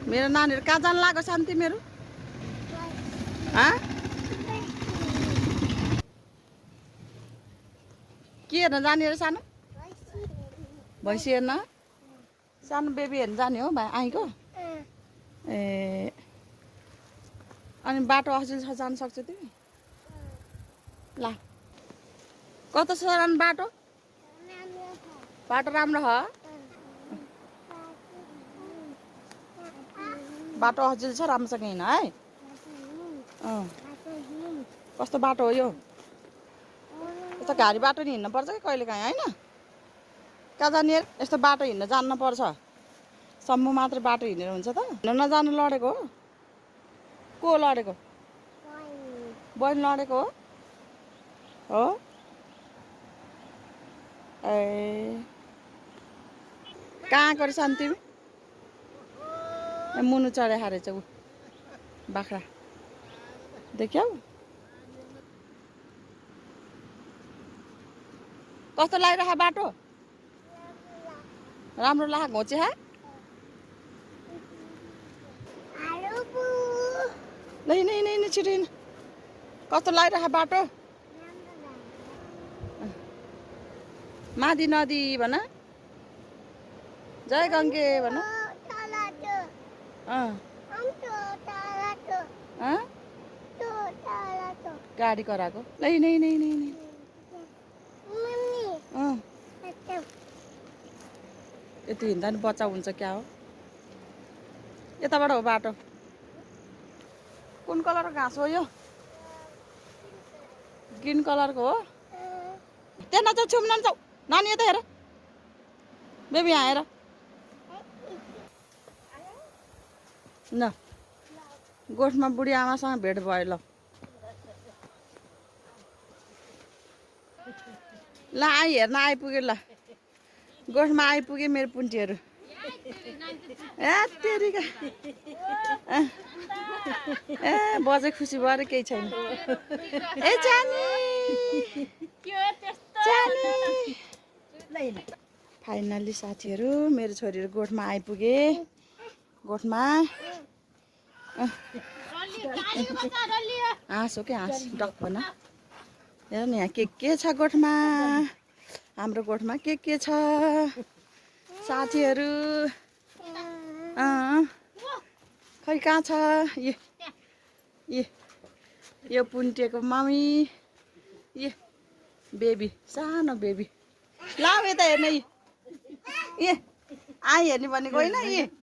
मेरो नानीहरू कहाँ जानु लाग्यो शान्ति मेरो के हेर्न जाने र सानो भैँसी हेर्न सानो बेबी हेर्न जाने हो भाइ आइको ए अनि बाटो असल छ जान सक्छ तिमी ल कता छ रान बाटो बाटो राम्रो हो बाटो असल छ राम्रोसँग हिँड है कस्तो बाटो हो यो यस्तो घारी बाटो नि हिँड्नुपर्छ कि कहिले काहीँ होइन कहाँ जाने यस्तो बाटो हिँड्न जान्नुपर्छ सम्म मात्र बाटो हिँडेर हुन्छ त हिँड्न नजानु लडेको हो को लडेको बहिनी लडेको हो ए कहाँ गरे शान्ति मुनु चढे हारेछ ऊ बाख्रा देख्यौ कस्तो लागिरहेको बाटो राम्रो लाग्यो घोचे है नै छिटो हिँड कस्तो लागिरहेको बाटो मादी नदी भन जय गङ्गे भन गाडी कराएको नै यति हिँड्दा नि बच्चा हुन्छ क्या हो यताबाट हो बाटो कुन कलरको घाँस हो यो ग्रीन कलरको हो त्यहाँ नजाऊ छेउमा नजाऊ नानी यता हेर बेबी यहाँ हेर ल गोठमा बुढी आमासँग भेट भयो ल आई हेर्न आइपुग्यो ल गोठमा आइपुगे मेरो पुन्टीहरू ए तेरिका ए बजे खुसी भएर केही छैन ए जानी फाइनल्ली साथीहरू मेरो छोरीहरू गोठमा आइपुगे गोठमा हाँस हो कि हाँस डक भन हेर न यहाँ के छ गोठमा हाम्रो गोठमा के छ साथीहरू खै कहाँ छ यो पुन्टेको मम्मी बेबी सानो बेबी ल यता हेर्ने ए आइ हेर्ने भनेको होइन